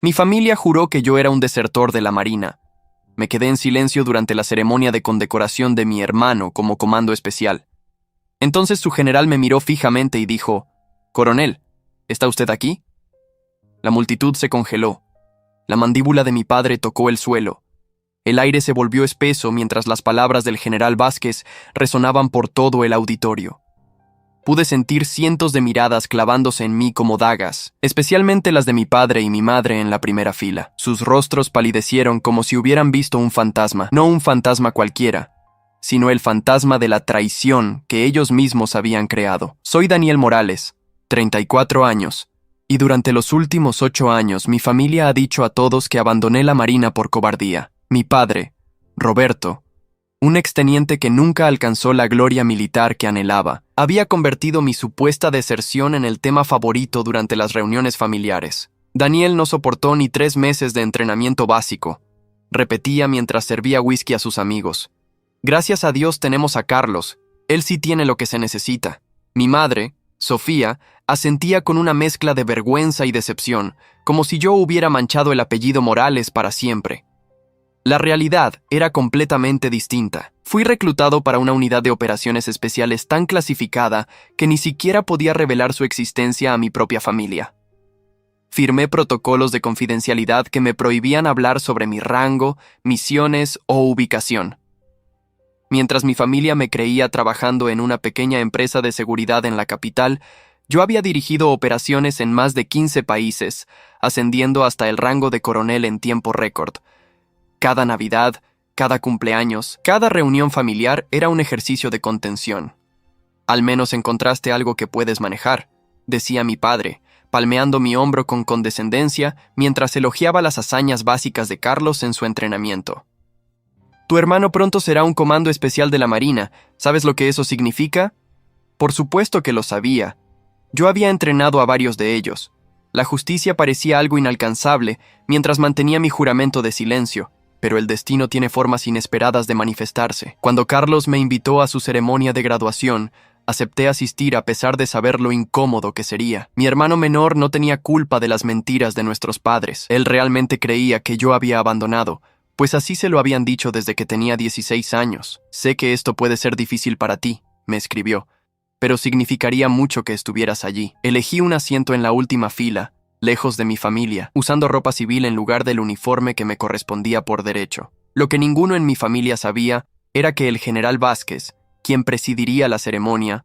Mi familia juró que yo era un desertor de la Marina. Me quedé en silencio durante la ceremonia de condecoración de mi hermano como comando especial. Entonces su general me miró fijamente y dijo: «Coronel, ¿está usted aquí?». La multitud se congeló. La mandíbula de mi padre tocó el suelo. El aire se volvió espeso mientras las palabras del general Vázquez resonaban por todo el auditorio. Pude sentir cientos de miradas clavándose en mí como dagas, especialmente las de mi padre y mi madre en la primera fila. Sus rostros palidecieron como si hubieran visto un fantasma, no un fantasma cualquiera, sino el fantasma de la traición que ellos mismos habían creado. Soy Daniel Morales, 34 años, y durante los últimos 8 años mi familia ha dicho a todos que abandoné la Marina por cobardía. Mi padre, Roberto, un exteniente que nunca alcanzó la gloria militar que anhelaba, había convertido mi supuesta deserción en el tema favorito durante las reuniones familiares. Daniel no soportó ni 3 meses de entrenamiento básico. Repetía mientras servía whisky a sus amigos: «Gracias a Dios tenemos a Carlos, él sí tiene lo que se necesita». Mi madre, Sofía, asentía con una mezcla de vergüenza y decepción, como si yo hubiera manchado el apellido Morales para siempre. La realidad era completamente distinta. Fui reclutado para una unidad de operaciones especiales tan clasificada que ni siquiera podía revelar su existencia a mi propia familia. Firmé protocolos de confidencialidad que me prohibían hablar sobre mi rango, misiones o ubicación. Mientras mi familia me creía trabajando en una pequeña empresa de seguridad en la capital, yo había dirigido operaciones en más de 15 países, ascendiendo hasta el rango de coronel en tiempo récord. Cada Navidad, cada cumpleaños, cada reunión familiar era un ejercicio de contención. «Al menos encontraste algo que puedes manejar», decía mi padre, palmeando mi hombro con condescendencia mientras elogiaba las hazañas básicas de Carlos en su entrenamiento. «Tu hermano pronto será un comando especial de la Marina. ¿Sabes lo que eso significa?». Por supuesto que lo sabía. Yo había entrenado a varios de ellos. La justicia parecía algo inalcanzable mientras mantenía mi juramento de silencio. Pero el destino tiene formas inesperadas de manifestarse. Cuando Carlos me invitó a su ceremonia de graduación, acepté asistir a pesar de saber lo incómodo que sería. Mi hermano menor no tenía culpa de las mentiras de nuestros padres. Él realmente creía que yo había abandonado, pues así se lo habían dicho desde que tenía 16 años. «Sé que esto puede ser difícil para ti», me escribió, «pero significaría mucho que estuvieras allí». Elegí un asiento en la última fila, lejos de mi familia, usando ropa civil en lugar del uniforme que me correspondía por derecho. Lo que ninguno en mi familia sabía era que el general Vázquez, quien presidiría la ceremonia,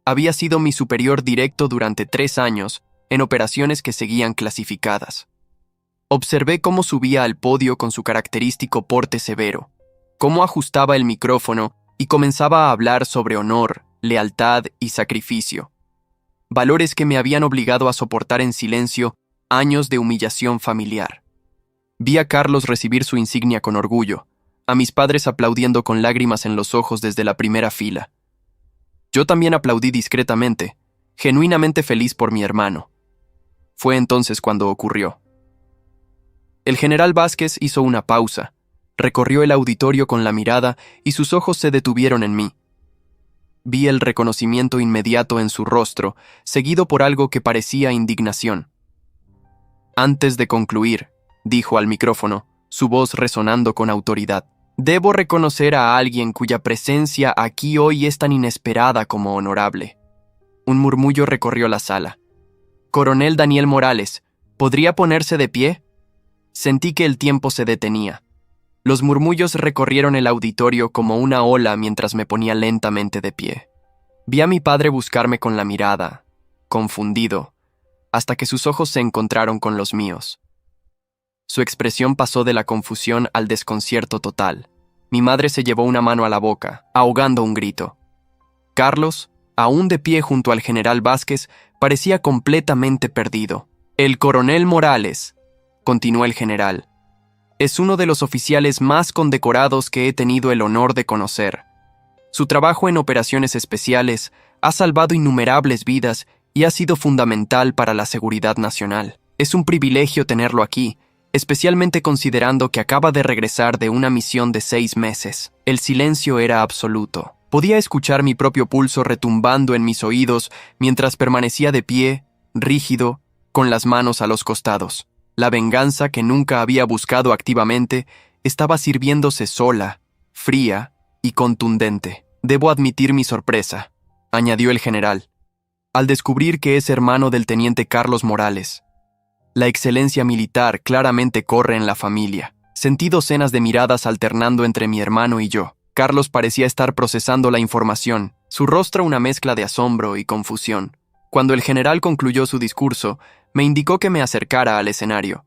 había sido mi superior directo durante 3 años en operaciones que seguían clasificadas. Observé cómo subía al podio con su característico porte severo, cómo ajustaba el micrófono y comenzaba a hablar sobre honor, lealtad y sacrificio. Valores que me habían obligado a soportar en silencio años de humillación familiar. Vi a Carlos recibir su insignia con orgullo, a mis padres aplaudiendo con lágrimas en los ojos desde la primera fila. Yo también aplaudí discretamente, genuinamente feliz por mi hermano. Fue entonces cuando ocurrió. El general Vázquez hizo una pausa, recorrió el auditorio con la mirada y sus ojos se detuvieron en mí. Vi el reconocimiento inmediato en su rostro, seguido por algo que parecía indignación. «Antes de concluir», dijo al micrófono, su voz resonando con autoridad, «debo reconocer a alguien cuya presencia aquí hoy es tan inesperada como honorable». Un murmullo recorrió la sala. «Coronel Daniel Morales, ¿podría ponerse de pie?». Sentí que el tiempo se detenía. Los murmullos recorrieron el auditorio como una ola mientras me ponía lentamente de pie. Vi a mi padre buscarme con la mirada, confundido, hasta que sus ojos se encontraron con los míos. Su expresión pasó de la confusión al desconcierto total. Mi madre se llevó una mano a la boca, ahogando un grito. Carlos, aún de pie junto al general Vázquez, parecía completamente perdido. «El coronel Morales», continuó el general, «es uno de los oficiales más condecorados que he tenido el honor de conocer. Su trabajo en operaciones especiales ha salvado innumerables vidas y ha sido fundamental para la seguridad nacional. Es un privilegio tenerlo aquí, especialmente considerando que acaba de regresar de una misión de 6 meses. El silencio era absoluto. Podía escuchar mi propio pulso retumbando en mis oídos mientras permanecía de pie, rígido, con las manos a los costados. La venganza que nunca había buscado activamente estaba sirviéndose sola, fría y contundente. Debo admitir mi sorpresa, añadió el general, al descubrir que es hermano del teniente Carlos Morales. La excelencia militar claramente corre en la familia. Sentí docenas de miradas alternando entre mi hermano y yo. Carlos parecía estar procesando la información, su rostro una mezcla de asombro y confusión. Cuando el general concluyó su discurso, me indicó que me acercara al escenario.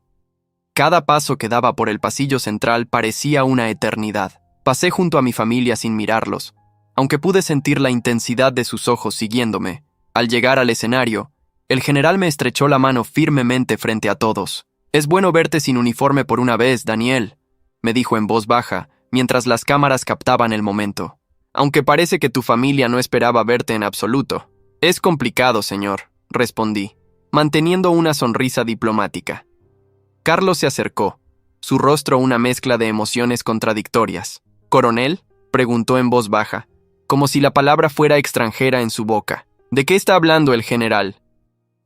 Cada paso que daba por el pasillo central parecía una eternidad. Pasé junto a mi familia sin mirarlos, aunque pude sentir la intensidad de sus ojos siguiéndome. Al llegar al escenario, el general me estrechó la mano firmemente frente a todos. «Es bueno verte sin uniforme por una vez, Daniel», me dijo en voz baja, mientras las cámaras captaban el momento. «Aunque parece que tu familia no esperaba verte en absoluto». «Es complicado, señor», respondí, manteniendo una sonrisa diplomática. Carlos se acercó, su rostro una mezcla de emociones contradictorias. «¿Coronel?», preguntó en voz baja, como si la palabra fuera extranjera en su boca. «¿De qué está hablando el general?».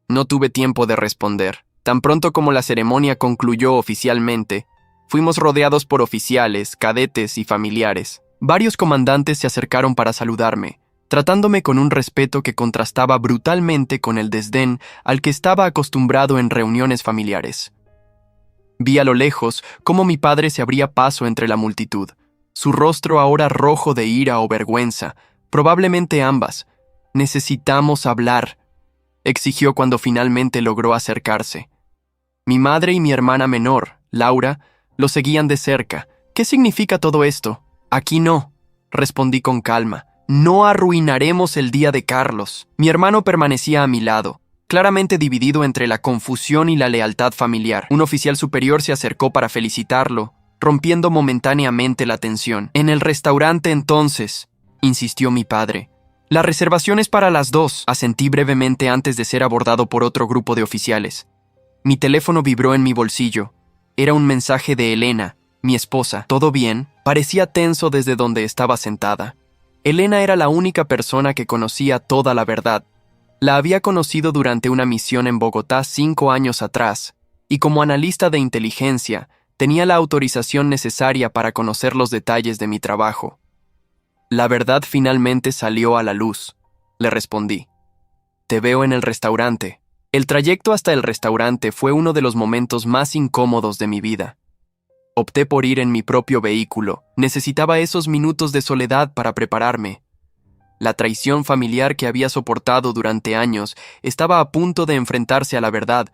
No tuve tiempo de responder. Tan pronto como la ceremonia concluyó oficialmente, fuimos rodeados por oficiales, cadetes y familiares. Varios comandantes se acercaron para saludarme, tratándome con un respeto que contrastaba brutalmente con el desdén al que estaba acostumbrado en reuniones familiares. Vi a lo lejos cómo mi padre se abría paso entre la multitud, su rostro ahora rojo de ira o vergüenza, probablemente ambas. «Necesitamos hablar», exigió cuando finalmente logró acercarse. Mi madre y mi hermana menor, Laura, lo seguían de cerca. «¿Qué significa todo esto?». «Aquí no», respondí con calma. «No arruinaremos el día de Carlos». Mi hermano permanecía a mi lado, claramente dividido entre la confusión y la lealtad familiar. Un oficial superior se acercó para felicitarlo, rompiendo momentáneamente la tensión. «En el restaurante entonces», insistió mi padre. «La reservación es para las 2», asentí brevemente antes de ser abordado por otro grupo de oficiales. Mi teléfono vibró en mi bolsillo. Era un mensaje de Elena, mi esposa. «¿Todo bien?». Parecía tenso desde donde estaba sentada. Elena era la única persona que conocía toda la verdad. La había conocido durante una misión en Bogotá 5 años atrás, y como analista de inteligencia, tenía la autorización necesaria para conocer los detalles de mi trabajo. «La verdad finalmente salió a la luz», le respondí. «Te veo en el restaurante». El trayecto hasta el restaurante fue uno de los momentos más incómodos de mi vida. Opté por ir en mi propio vehículo. Necesitaba esos minutos de soledad para prepararme. La traición familiar que había soportado durante años estaba a punto de enfrentarse a la verdad,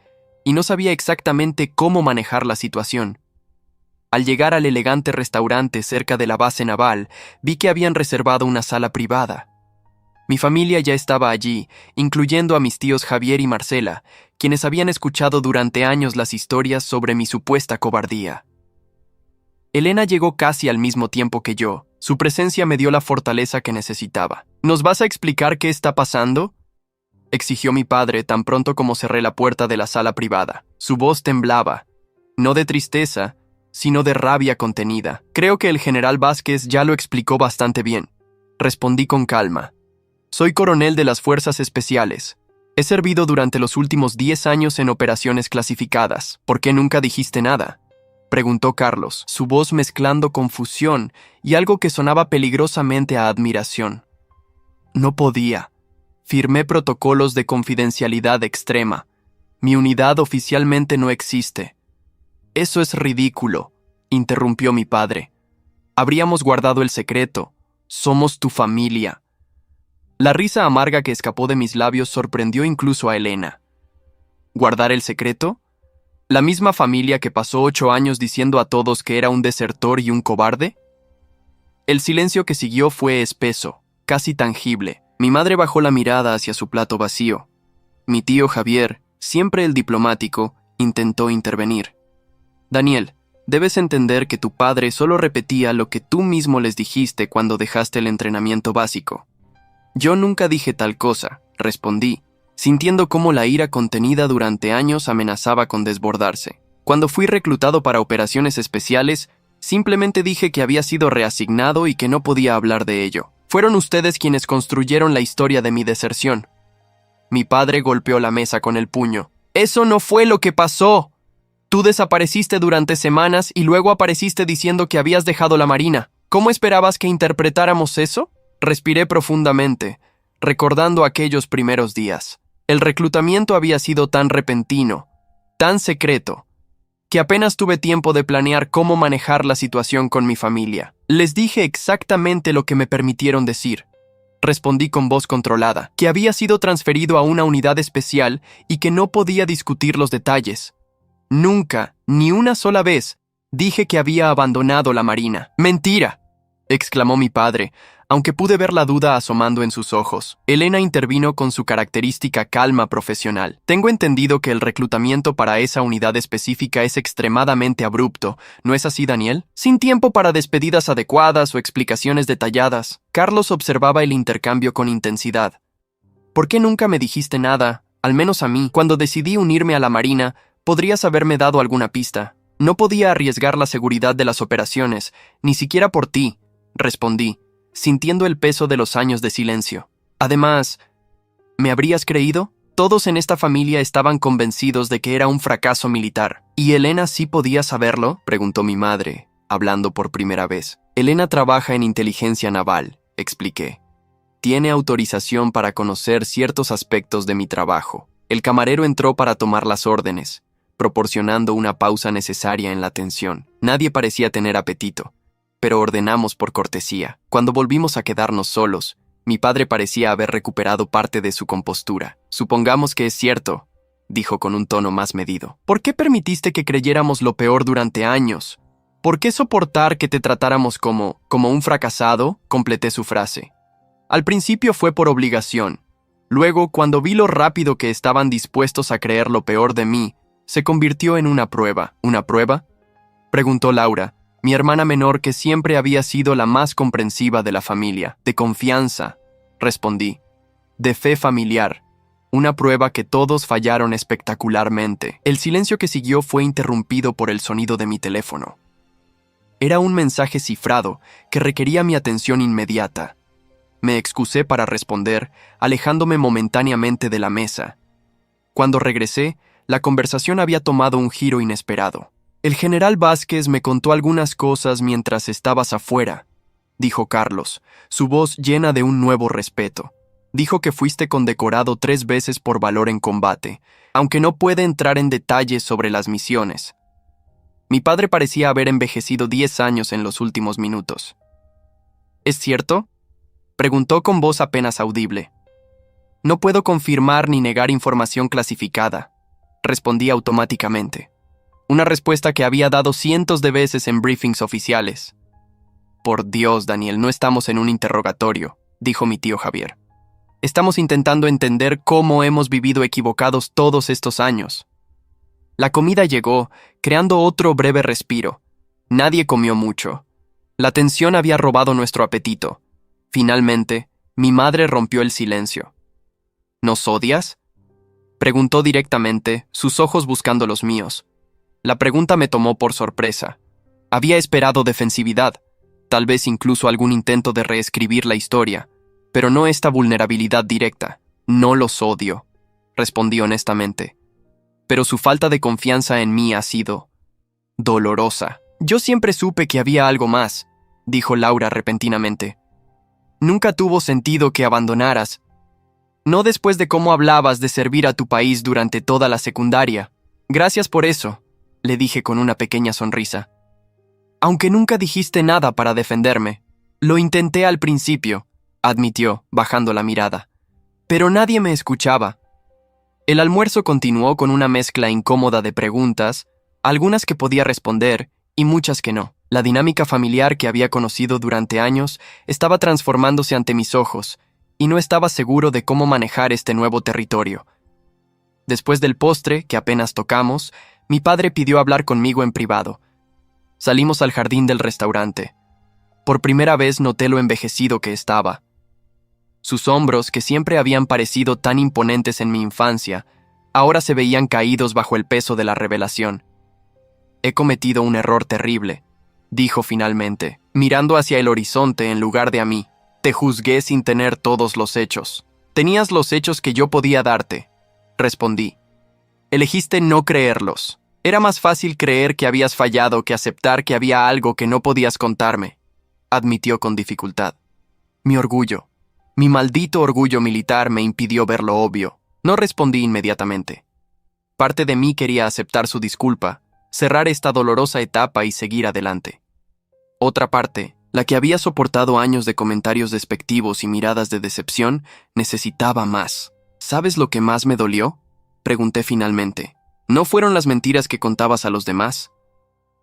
y no sabía exactamente cómo manejar la situación. Al llegar al elegante restaurante cerca de la base naval, vi que habían reservado una sala privada. Mi familia ya estaba allí, incluyendo a mis tíos Javier y Marcela, quienes habían escuchado durante años las historias sobre mi supuesta cobardía. Elena llegó casi al mismo tiempo que yo. Su presencia me dio la fortaleza que necesitaba. «¿Nos vas a explicar qué está pasando?», exigió mi padre tan pronto como cerré la puerta de la sala privada. Su voz temblaba, no de tristeza, sino de rabia contenida. «Creo que el general Vázquez ya lo explicó bastante bien», respondí con calma. «Soy coronel de las Fuerzas Especiales. He servido durante los últimos 10 años en operaciones clasificadas. ¿Por qué nunca dijiste nada?», preguntó Carlos, su voz mezclando confusión y algo que sonaba peligrosamente a admiración. «No podía. Firmé protocolos de confidencialidad extrema. Mi unidad oficialmente no existe». «Eso es ridículo», interrumpió mi padre. «Habríamos guardado el secreto. Somos tu familia». La risa amarga que escapó de mis labios sorprendió incluso a Elena. ¿Guardar el secreto? ¿La misma familia que pasó 8 años diciendo a todos que era un desertor y un cobarde? El silencio que siguió fue espeso, casi tangible. Mi madre bajó la mirada hacia su plato vacío. Mi tío Javier, siempre el diplomático, intentó intervenir. «Daniel, debes entender que tu padre solo repetía lo que tú mismo les dijiste cuando dejaste el entrenamiento básico». «Yo nunca dije tal cosa», respondí, sintiendo cómo la ira contenida durante años amenazaba con desbordarse. «Cuando fui reclutado para operaciones especiales, simplemente dije que había sido reasignado y que no podía hablar de ello. Fueron ustedes quienes construyeron la historia de mi deserción». Mi padre golpeó la mesa con el puño. «¡Eso no fue lo que pasó!», Tú desapareciste durante semanas y luego apareciste diciendo que habías dejado la marina. ¿Cómo esperabas que interpretáramos eso? Respiré profundamente, recordando aquellos primeros días. El reclutamiento había sido tan repentino, tan secreto, que apenas tuve tiempo de planear cómo manejar la situación con mi familia. Les dije exactamente lo que me permitieron decir. Respondí con voz controlada, que había sido transferido a una unidad especial y que no podía discutir los detalles. Nunca, ni una sola vez, dije que había abandonado la marina. ¡Mentira!, exclamó mi padre, aunque pude ver la duda asomando en sus ojos. Elena intervino con su característica calma profesional. Tengo entendido que el reclutamiento para esa unidad específica es extremadamente abrupto, ¿no es así, Daniel? Sin tiempo para despedidas adecuadas o explicaciones detalladas. Carlos observaba el intercambio con intensidad. ¿Por qué nunca me dijiste nada, al menos a mí? Cuando decidí unirme a la marina, podrías haberme dado alguna pista. No podía arriesgar la seguridad de las operaciones, ni siquiera por ti, respondí, sintiendo el peso de los años de silencio. Además, ¿me habrías creído? Todos en esta familia estaban convencidos de que era un fracaso militar. ¿Y Elena sí podía saberlo?, preguntó mi madre, hablando por primera vez. Elena trabaja en inteligencia naval, expliqué. Tiene autorización para conocer ciertos aspectos de mi trabajo. El camarero entró para tomar las órdenes, proporcionando una pausa necesaria en la tensión. Nadie parecía tener apetito, pero ordenamos por cortesía. Cuando volvimos a quedarnos solos, mi padre parecía haber recuperado parte de su compostura. Supongamos que es cierto, dijo con un tono más medido. ¿Por qué permitiste que creyéramos lo peor durante años? ¿Por qué soportar que te tratáramos como un fracasado?, completé su frase. Al principio fue por obligación. Luego, cuando vi lo rápido que estaban dispuestos a creer lo peor de mí, se convirtió en una prueba. ¿Una prueba?, preguntó Laura, mi hermana menor, que siempre había sido la más comprensiva de la familia. De confianza, respondí. De fe familiar. Una prueba que todos fallaron espectacularmente. El silencio que siguió fue interrumpido por el sonido de mi teléfono. Era un mensaje cifrado que requería mi atención inmediata. Me excusé para responder, alejándome momentáneamente de la mesa. Cuando regresé, la conversación había tomado un giro inesperado. El general Vázquez me contó algunas cosas mientras estabas afuera, dijo Carlos, su voz llena de un nuevo respeto. Dijo que fuiste condecorado 3 veces por valor en combate, aunque no puede entrar en detalles sobre las misiones. Mi padre parecía haber envejecido 10 años en los últimos minutos. ¿Es cierto?, preguntó con voz apenas audible. No puedo confirmar ni negar información clasificada, respondí automáticamente. Una respuesta que había dado cientos de veces en briefings oficiales. Por Dios, Daniel, no estamos en un interrogatorio, dijo mi tío Javier. Estamos intentando entender cómo hemos vivido equivocados todos estos años. La comida llegó, creando otro breve respiro. Nadie comió mucho. La tensión había robado nuestro apetito. Finalmente, mi madre rompió el silencio. ¿Nos odias?, preguntó directamente, sus ojos buscando los míos. La pregunta me tomó por sorpresa. Había esperado defensividad, tal vez incluso algún intento de reescribir la historia, pero no esta vulnerabilidad directa. No los odio, respondí honestamente. Pero su falta de confianza en mí ha sido dolorosa. Yo siempre supe que había algo más, dijo Laura repentinamente. Nunca tuvo sentido que abandonaras. No después de cómo hablabas de servir a tu país durante toda la secundaria. Gracias por eso, le dije con una pequeña sonrisa. Aunque nunca dijiste nada para defenderme. Lo intenté al principio, admitió, bajando la mirada. Pero nadie me escuchaba. El almuerzo continuó con una mezcla incómoda de preguntas, algunas que podía responder y muchas que no. La dinámica familiar que había conocido durante años estaba transformándose ante mis ojos, y no estaba seguro de cómo manejar este nuevo territorio. Después del postre, que apenas tocamos, mi padre pidió hablar conmigo en privado. Salimos al jardín del restaurante. Por primera vez noté lo envejecido que estaba. Sus hombros, que siempre habían parecido tan imponentes en mi infancia, ahora se veían caídos bajo el peso de la revelación. He cometido un error terrible, dijo finalmente, mirando hacia el horizonte en lugar de a mí. Te juzgué sin tener todos los hechos. Tenías los hechos que yo podía darte, respondí. Elegiste no creerlos. Era más fácil creer que habías fallado que aceptar que había algo que no podías contarme, admitió con dificultad. Mi orgullo, mi maldito orgullo militar me impidió ver lo obvio. No respondí inmediatamente. Parte de mí quería aceptar su disculpa, cerrar esta dolorosa etapa y seguir adelante. Otra parte, la que había soportado años de comentarios despectivos y miradas de decepción, necesitaba más. ¿Sabes lo que más me dolió?, pregunté finalmente. No fueron las mentiras que contabas a los demás.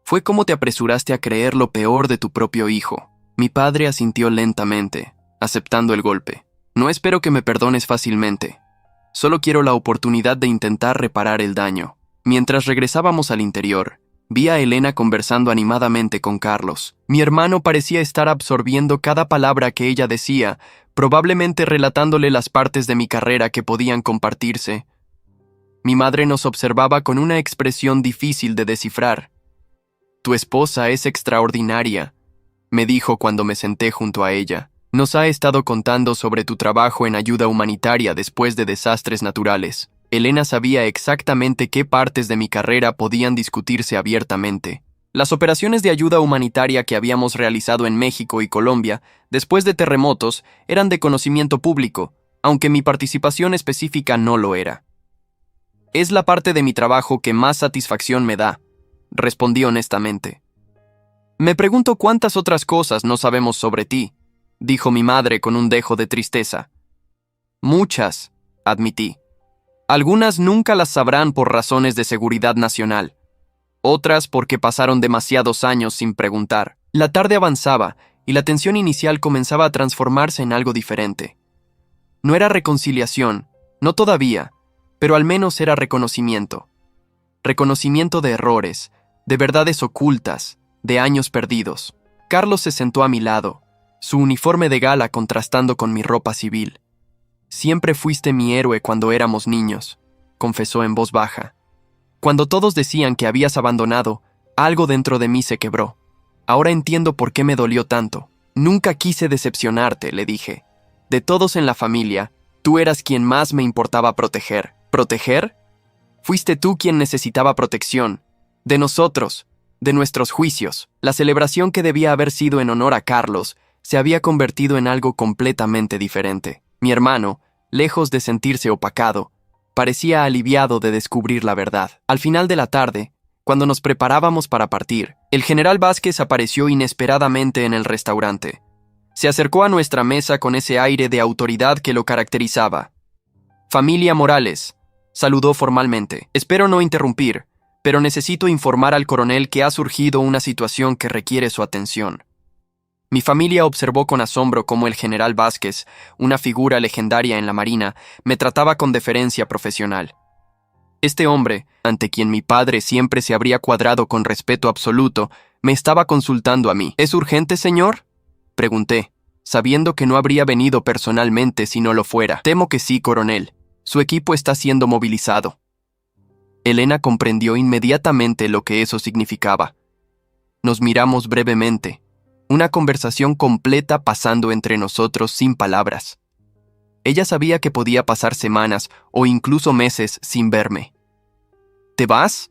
Fue cómo te apresuraste a creer lo peor de tu propio hijo. Mi padre asintió lentamente, aceptando el golpe. No espero que me perdones fácilmente. Solo quiero la oportunidad de intentar reparar el daño. Mientras regresábamos al interior, vi a Elena conversando animadamente con Carlos. Mi hermano parecía estar absorbiendo cada palabra que ella decía, probablemente relatándole las partes de mi carrera que podían compartirse. Mi madre nos observaba con una expresión difícil de descifrar. «Tu esposa es extraordinaria», me dijo cuando me senté junto a ella. «Nos ha estado contando sobre tu trabajo en ayuda humanitaria después de desastres naturales». Elena sabía exactamente qué partes de mi carrera podían discutirse abiertamente. Las operaciones de ayuda humanitaria que habíamos realizado en México y Colombia después de terremotos eran de conocimiento público, aunque mi participación específica no lo era. «Es la parte de mi trabajo que más satisfacción me da», respondí honestamente. «Me pregunto cuántas otras cosas no sabemos sobre ti», dijo mi madre con un dejo de tristeza. «Muchas», admití. «Algunas nunca las sabrán por razones de seguridad nacional. Otras porque pasaron demasiados años sin preguntar». La tarde avanzaba y la tensión inicial comenzaba a transformarse en algo diferente. No era reconciliación, no todavía, pero al menos era reconocimiento. Reconocimiento de errores, de verdades ocultas, de años perdidos. Carlos se sentó a mi lado, su uniforme de gala contrastando con mi ropa civil. «Siempre fuiste mi héroe cuando éramos niños», confesó en voz baja. «Cuando todos decían que habías abandonado, algo dentro de mí se quebró. Ahora entiendo por qué me dolió tanto. Nunca quise decepcionarte», le dije. «De todos en la familia, tú eras quien más me importaba proteger». «¿Proteger? Fuiste tú quien necesitaba protección. De nosotros, de nuestros juicios». La celebración que debía haber sido en honor a Carlos se había convertido en algo completamente diferente. Mi hermano, lejos de sentirse opacado, parecía aliviado de descubrir la verdad. Al final de la tarde, cuando nos preparábamos para partir, el general Vázquez apareció inesperadamente en el restaurante. Se acercó a nuestra mesa con ese aire de autoridad que lo caracterizaba. «Familia Morales», saludó formalmente. «Espero no interrumpir, pero necesito informar al coronel que ha surgido una situación que requiere su atención». Mi familia observó con asombro cómo el general Vázquez, una figura legendaria en la Marina, me trataba con deferencia profesional. Este hombre, ante quien mi padre siempre se habría cuadrado con respeto absoluto, me estaba consultando a mí. «¿Es urgente, señor?», pregunté, sabiendo que no habría venido personalmente si no lo fuera. «Temo que sí, coronel. Su equipo está siendo movilizado». Elena comprendió inmediatamente lo que eso significaba. Nos miramos brevemente. Una conversación completa pasando entre nosotros sin palabras. Ella sabía que podía pasar semanas o incluso meses sin verme. «¿Te vas?»,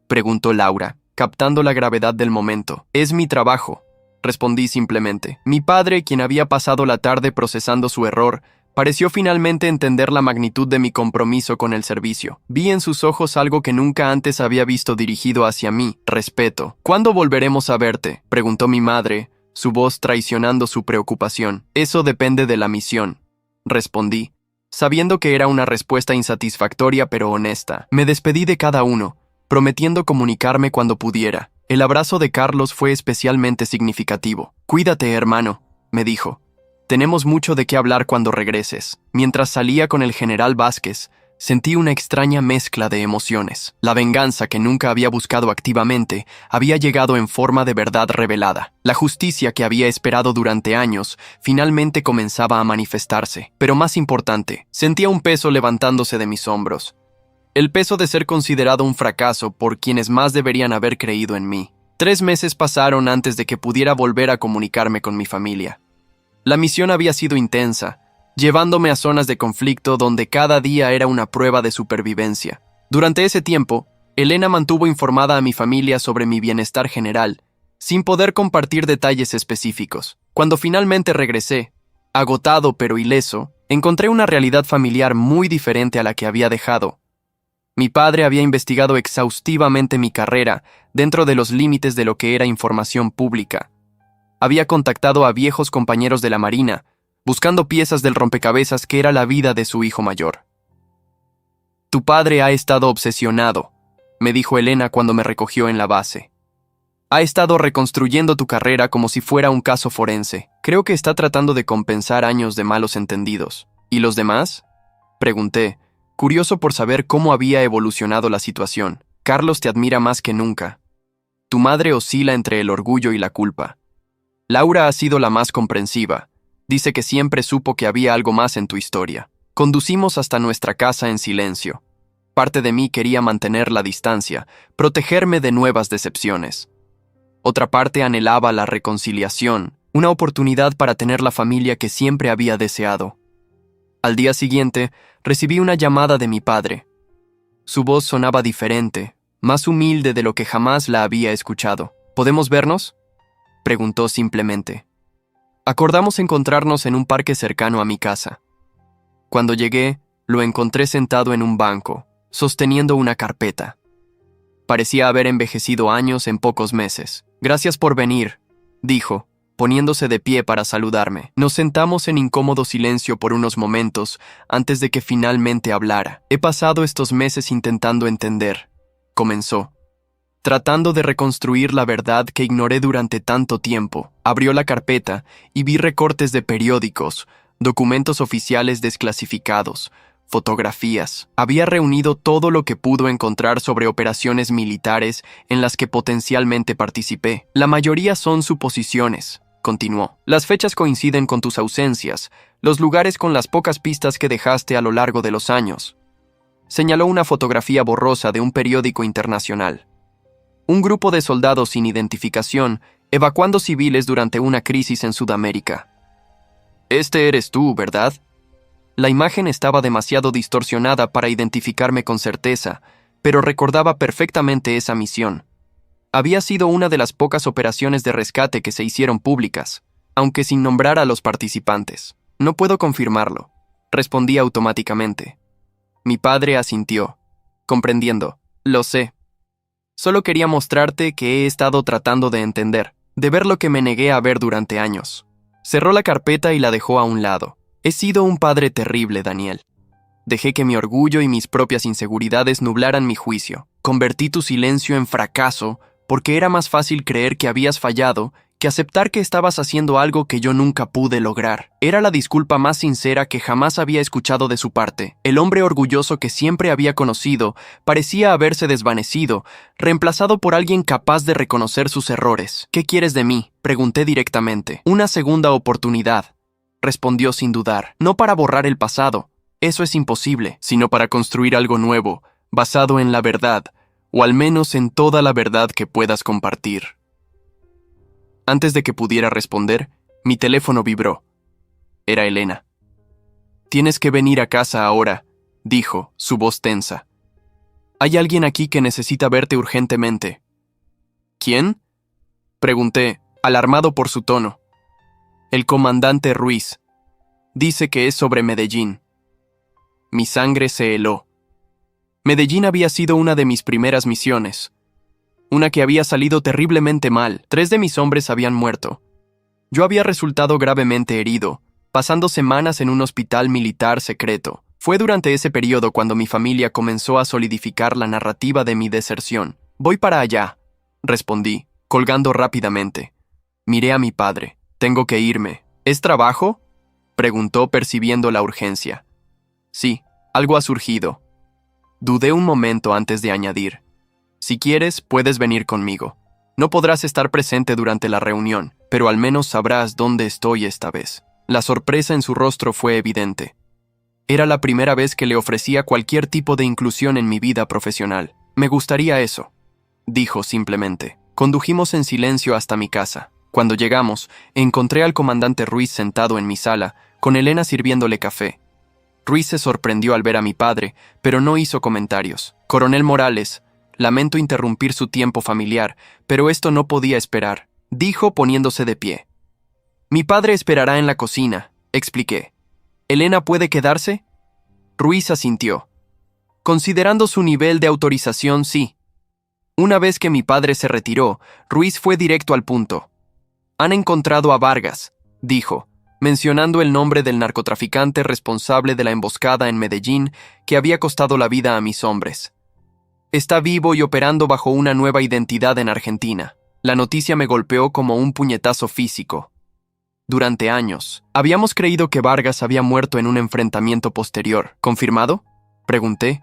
preguntó Laura, captando la gravedad del momento. «Es mi trabajo», respondí simplemente. Mi padre, quien había pasado la tarde procesando su error, pareció finalmente entender la magnitud de mi compromiso con el servicio. Vi en sus ojos algo que nunca antes había visto dirigido hacia mí: respeto. «¿Cuándo volveremos a verte?», preguntó mi madre, su voz traicionando su preocupación. «Eso depende de la misión», respondí, sabiendo que era una respuesta insatisfactoria pero honesta. Me despedí de cada uno, prometiendo comunicarme cuando pudiera. El abrazo de Carlos fue especialmente significativo. «Cuídate, hermano», me dijo. «Tenemos mucho de qué hablar cuando regreses». Mientras salía con el general Vázquez, sentí una extraña mezcla de emociones. La venganza que nunca había buscado activamente había llegado en forma de verdad revelada. La justicia que había esperado durante años finalmente comenzaba a manifestarse. Pero más importante, sentía un peso levantándose de mis hombros. El peso de ser considerado un fracaso por quienes más deberían haber creído en mí. 3 meses pasaron antes de que pudiera volver a comunicarme con mi familia. La misión había sido intensa, llevándome a zonas de conflicto donde cada día era una prueba de supervivencia. Durante ese tiempo, Elena mantuvo informada a mi familia sobre mi bienestar general, sin poder compartir detalles específicos. Cuando finalmente regresé, agotado pero ileso, encontré una realidad familiar muy diferente a la que había dejado. Mi padre había investigado exhaustivamente mi carrera dentro de los límites de lo que era información pública. Había contactado a viejos compañeros de la Marina, buscando piezas del rompecabezas que era la vida de su hijo mayor. «Tu padre ha estado obsesionado», me dijo Elena cuando me recogió en la base. «Ha estado reconstruyendo tu carrera como si fuera un caso forense. Creo que está tratando de compensar años de malos entendidos. ¿Y los demás?», pregunté, curioso por saber cómo había evolucionado la situación. «Carlos te admira más que nunca. Tu madre oscila entre el orgullo y la culpa. Laura ha sido la más comprensiva. Dice que siempre supo que había algo más en tu historia». Conducimos hasta nuestra casa en silencio. Parte de mí quería mantener la distancia, protegerme de nuevas decepciones. Otra parte anhelaba la reconciliación, una oportunidad para tener la familia que siempre había deseado. Al día siguiente, recibí una llamada de mi padre. Su voz sonaba diferente, más humilde de lo que jamás la había escuchado. «¿Podemos vernos?», preguntó simplemente. Acordamos encontrarnos en un parque cercano a mi casa. Cuando llegué, lo encontré sentado en un banco, sosteniendo una carpeta. Parecía haber envejecido años en pocos meses. «Gracias por venir», dijo, poniéndose de pie para saludarme. Nos sentamos en incómodo silencio por unos momentos antes de que finalmente hablara. «He pasado estos meses intentando entender», comenzó. «Tratando de reconstruir la verdad que ignoré durante tanto tiempo». Abrió la carpeta y vi recortes de periódicos, documentos oficiales desclasificados, fotografías. Había reunido todo lo que pudo encontrar sobre operaciones militares en las que potencialmente participé. «La mayoría son suposiciones», continuó. «Las fechas coinciden con tus ausencias, los lugares con las pocas pistas que dejaste a lo largo de los años». Señaló una fotografía borrosa de un periódico internacional. Un grupo de soldados sin identificación evacuando civiles durante una crisis en Sudamérica. «Este eres tú, ¿verdad?». La imagen estaba demasiado distorsionada para identificarme con certeza, pero recordaba perfectamente esa misión. Había sido una de las pocas operaciones de rescate que se hicieron públicas, aunque sin nombrar a los participantes. «No puedo confirmarlo», respondí automáticamente. Mi padre asintió, comprendiendo. «Lo sé. Solo quería mostrarte que he estado tratando de entender, de ver lo que me negué a ver durante años». Cerró la carpeta y la dejó a un lado. «He sido un padre terrible, Daniel. Dejé que mi orgullo y mis propias inseguridades nublaran mi juicio. Convertí tu silencio en fracaso porque era más fácil creer que habías fallado que aceptar que estabas haciendo algo que yo nunca pude lograr». Era la disculpa más sincera que jamás había escuchado de su parte. El hombre orgulloso que siempre había conocido parecía haberse desvanecido, reemplazado por alguien capaz de reconocer sus errores. «¿Qué quieres de mí?», pregunté directamente. «Una segunda oportunidad», respondió sin dudar. «No para borrar el pasado, eso es imposible, sino para construir algo nuevo, basado en la verdad, o al menos en toda la verdad que puedas compartir». Antes de que pudiera responder, mi teléfono vibró. Era Elena. «Tienes que venir a casa ahora», dijo, su voz tensa. «Hay alguien aquí que necesita verte urgentemente». «¿Quién?», pregunté, alarmado por su tono. «El comandante Ruiz. Dice que es sobre Medellín». Mi sangre se heló. Medellín había sido una de mis primeras misiones. Una que había salido terriblemente mal. 3 de mis hombres habían muerto. Yo había resultado gravemente herido, pasando semanas en un hospital militar secreto. Fue durante ese periodo cuando mi familia comenzó a solidificar la narrativa de mi deserción. «Voy para allá», respondí, colgando rápidamente. Miré a mi padre. «Tengo que irme». «¿Es trabajo?», preguntó percibiendo la urgencia. «Sí, algo ha surgido». Dudé un momento antes de añadir. «Si quieres, puedes venir conmigo. No podrás estar presente durante la reunión, pero al menos sabrás dónde estoy esta vez». La sorpresa en su rostro fue evidente. Era la primera vez que le ofrecía cualquier tipo de inclusión en mi vida profesional. «Me gustaría eso», dijo simplemente. Condujimos en silencio hasta mi casa. Cuando llegamos, encontré al comandante Ruiz sentado en mi sala, con Elena sirviéndole café. Ruiz se sorprendió al ver a mi padre, pero no hizo comentarios. «Coronel Morales», Lamento interrumpir su tiempo familiar, pero esto no podía esperar, dijo poniéndose de pie. Mi padre esperará en la cocina, expliqué. ¿Elena puede quedarse? Ruiz asintió. Considerando su nivel de autorización, sí. Una vez que mi padre se retiró, Ruiz fue directo al punto. Han encontrado a Vargas, dijo, mencionando el nombre del narcotraficante responsable de la emboscada en Medellín que había costado la vida a mis hombres. Está vivo y operando bajo una nueva identidad en Argentina. La noticia me golpeó como un puñetazo físico. Durante años, habíamos creído que Vargas había muerto en un enfrentamiento posterior. ¿Confirmado?, pregunté,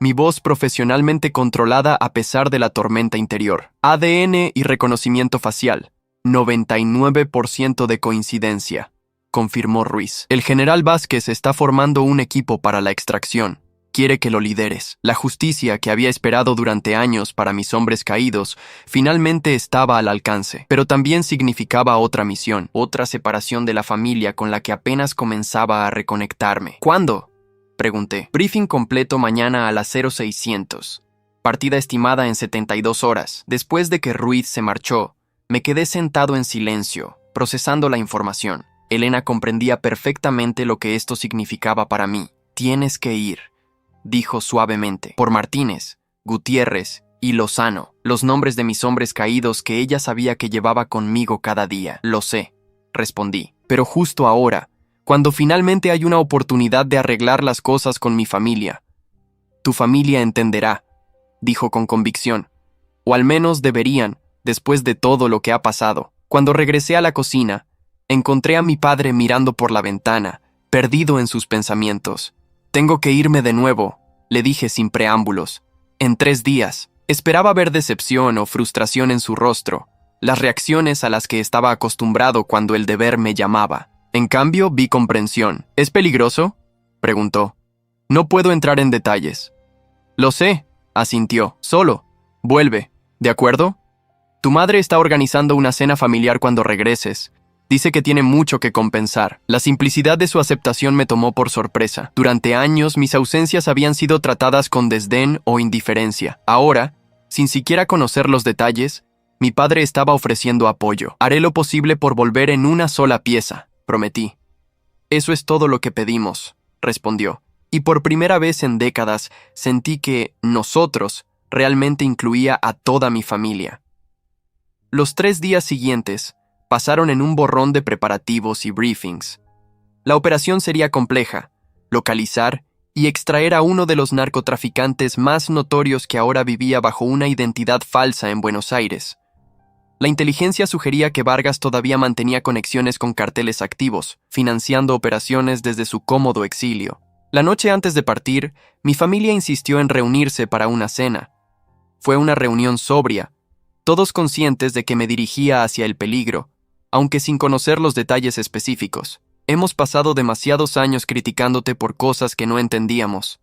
mi voz profesionalmente controlada a pesar de la tormenta interior. ADN y reconocimiento facial. 99% de coincidencia, confirmó Ruiz. El general Vázquez está formando un equipo para la extracción. Quiere que lo lideres. La justicia que había esperado durante años para mis hombres caídos finalmente estaba al alcance, pero también significaba otra misión, otra separación de la familia con la que apenas comenzaba a reconectarme. ¿Cuándo?, pregunté. Briefing completo mañana a las 0600. Partida estimada en 72 horas. Después de que Ruiz se marchó, me quedé sentado en silencio, procesando la información. Elena comprendía perfectamente lo que esto significaba para mí. Tienes que ir, dijo suavemente, por Martínez, Gutiérrez y Lozano, los nombres de mis hombres caídos que ella sabía que llevaba conmigo cada día. Lo sé, respondí, pero justo ahora, cuando finalmente hay una oportunidad de arreglar las cosas con mi familia. Tu familia entenderá, dijo con convicción, o al menos deberían, después de todo lo que ha pasado. Cuando regresé a la cocina, encontré a mi padre mirando por la ventana, perdido en sus pensamientos. Tengo que irme de nuevo, le dije sin preámbulos. En 3 días. Esperaba ver decepción o frustración en su rostro, las reacciones a las que estaba acostumbrado cuando el deber me llamaba. En cambio, vi comprensión. ¿Es peligroso?, preguntó. No puedo entrar en detalles. Lo sé, asintió. Solo. Vuelve. ¿De acuerdo? Tu madre está organizando una cena familiar cuando regreses. Dice que tiene mucho que compensar. La simplicidad de su aceptación me tomó por sorpresa. Durante años, mis ausencias habían sido tratadas con desdén o indiferencia. Ahora, sin siquiera conocer los detalles, mi padre estaba ofreciendo apoyo. Haré lo posible por volver en una sola pieza, prometí. Eso es todo lo que pedimos, respondió. Y por primera vez en décadas sentí que nosotros realmente incluía a toda mi familia. Los 3 días siguientes pasaron en un borrón de preparativos y briefings. La operación sería compleja: localizar y extraer a uno de los narcotraficantes más notorios que ahora vivía bajo una identidad falsa en Buenos Aires. La inteligencia sugería que Vargas todavía mantenía conexiones con carteles activos, financiando operaciones desde su cómodo exilio. La noche antes de partir, mi familia insistió en reunirse para una cena. Fue una reunión sobria, todos conscientes de que me dirigía hacia el peligro, aunque sin conocer los detalles específicos. Hemos pasado demasiados años criticándote por cosas que no entendíamos,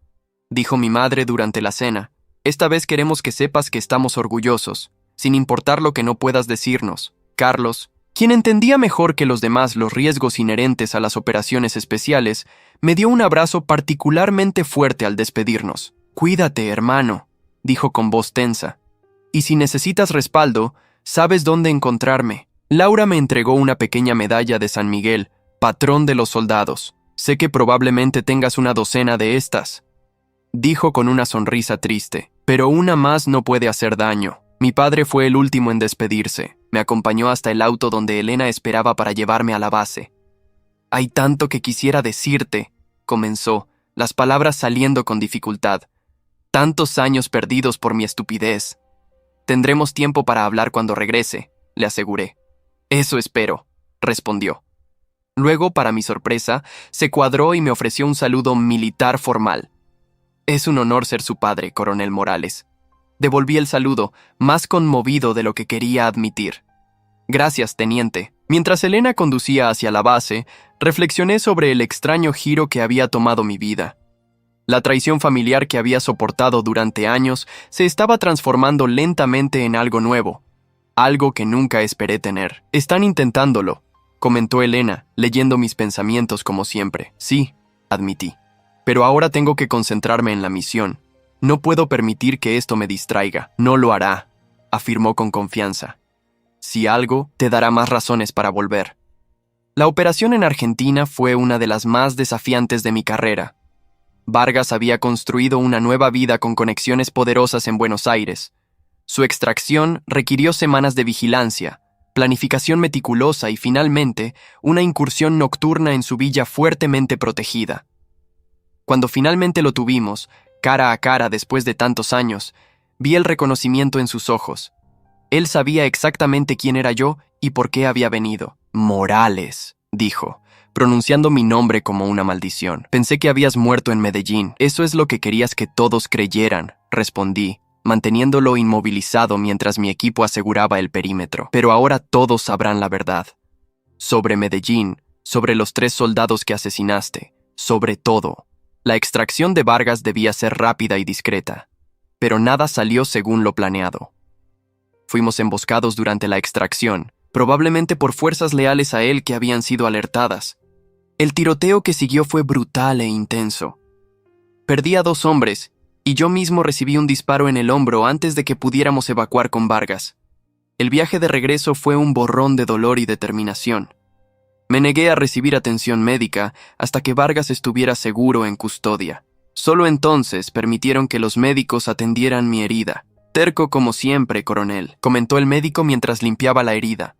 dijo mi madre durante la cena. Esta vez queremos que sepas que estamos orgullosos, sin importar lo que no puedas decirnos. Carlos, quien entendía mejor que los demás los riesgos inherentes a las operaciones especiales, me dio un abrazo particularmente fuerte al despedirnos. Cuídate, hermano, dijo con voz tensa. Y si necesitas respaldo, sabes dónde encontrarme. Laura me entregó una pequeña medalla de San Miguel, patrón de los soldados. Sé que probablemente tengas una docena de estas, dijo con una sonrisa triste, pero una más no puede hacer daño. Mi padre fue el último en despedirse. Me acompañó hasta el auto donde Elena esperaba para llevarme a la base. Hay tanto que quisiera decirte, comenzó, las palabras saliendo con dificultad. Tantos años perdidos por mi estupidez. Tendremos tiempo para hablar cuando regrese, le aseguré. Eso espero, respondió. Luego, para mi sorpresa, se cuadró y me ofreció un saludo militar formal. Es un honor ser su padre, coronel Morales. Devolví el saludo, más conmovido de lo que quería admitir. Gracias, teniente. Mientras Elena conducía hacia la base, reflexioné sobre el extraño giro que había tomado mi vida. La traición familiar que había soportado durante años se estaba transformando lentamente en algo nuevo, algo que nunca esperé tener. Están intentándolo, comentó Elena, leyendo mis pensamientos como siempre. Sí, admití. Pero ahora tengo que concentrarme en la misión. No puedo permitir que esto me distraiga. No lo hará, afirmó con confianza. Si algo, te dará más razones para volver. La operación en Argentina fue una de las más desafiantes de mi carrera. Vargas había construido una nueva vida con conexiones poderosas en Buenos Aires. Su extracción requirió semanas de vigilancia, planificación meticulosa y, finalmente, una incursión nocturna en su villa fuertemente protegida. Cuando finalmente lo tuvimos, cara a cara después de tantos años, vi el reconocimiento en sus ojos. Él sabía exactamente quién era yo y por qué había venido. Morales, dijo, pronunciando mi nombre como una maldición. Pensé que habías muerto en Medellín. Eso es lo que querías que todos creyeran, respondí, manteniéndolo inmovilizado mientras mi equipo aseguraba el perímetro. Pero ahora todos sabrán la verdad. Sobre Medellín, sobre los 3 soldados que asesinaste, sobre todo. La extracción de Vargas debía ser rápida y discreta, pero nada salió según lo planeado. Fuimos emboscados durante la extracción, probablemente por fuerzas leales a él que habían sido alertadas. El tiroteo que siguió fue brutal e intenso. Perdí a 2 hombres, y yo mismo recibí un disparo en el hombro antes de que pudiéramos evacuar con Vargas. El viaje de regreso fue un borrón de dolor y determinación. Me negué a recibir atención médica hasta que Vargas estuviera seguro en custodia. Solo entonces permitieron que los médicos atendieran mi herida. Terco como siempre, coronel, comentó el médico mientras limpiaba la herida.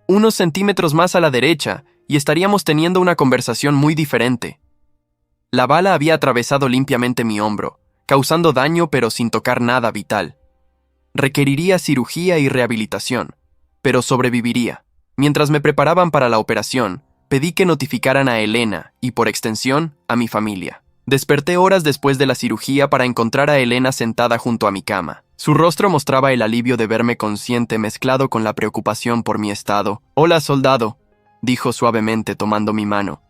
Unos centímetros más a la derecha y estaríamos teniendo una conversación muy diferente. La bala había atravesado limpiamente mi hombro, causando daño pero sin tocar nada vital. Requeriría cirugía y rehabilitación, pero sobreviviría. Mientras me preparaban para la operación, pedí que notificaran a Elena y, por extensión, a mi familia. Desperté horas después de la cirugía para encontrar a Elena sentada junto a mi cama. Su rostro mostraba el alivio de verme consciente mezclado con la preocupación por mi estado. «Hola, soldado», dijo suavemente tomando mi mano.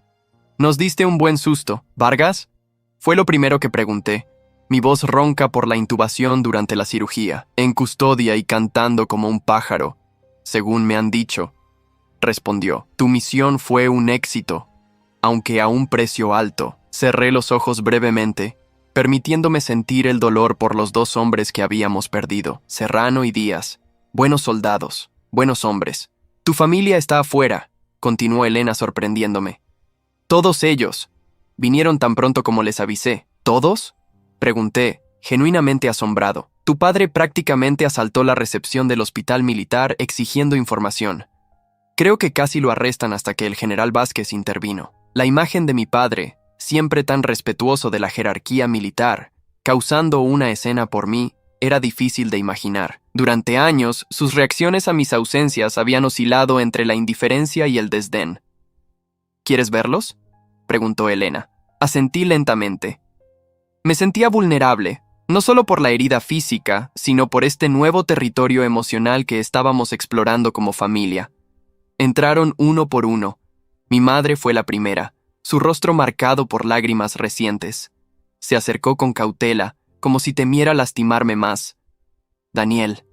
«Nos diste un buen susto. ¿Vargas?». Fue lo primero que pregunté, mi voz ronca por la intubación durante la cirugía, en custodia y cantando como un pájaro, según me han dicho. Respondió, «Tu misión fue un éxito, aunque a un precio alto». Cerré los ojos brevemente, permitiéndome sentir el dolor por los 2 hombres que habíamos perdido, Serrano y Díaz. Buenos soldados, buenos hombres. «Tu familia está afuera», continuó Elena sorprendiéndome. «Todos ellos. Vinieron tan pronto como les avisé». «¿Todos?», pregunté, genuinamente asombrado. «Tu padre prácticamente asaltó la recepción del hospital militar exigiendo información. Creo que casi lo arrestan hasta que el general Vázquez intervino. La imagen de mi padre, siempre tan respetuoso de la jerarquía militar, causando una escena por mí, era difícil de imaginar. Durante años, sus reacciones a mis ausencias habían oscilado entre la indiferencia y el desdén. «¿Quieres verlos?», preguntó Elena. Asentí lentamente. Me sentía vulnerable, no solo por la herida física, sino por este nuevo territorio emocional que estábamos explorando como familia. Entraron uno por uno. Mi madre fue la primera, su rostro marcado por lágrimas recientes. Se acercó con cautela, como si temiera lastimarme más. «Daniel»,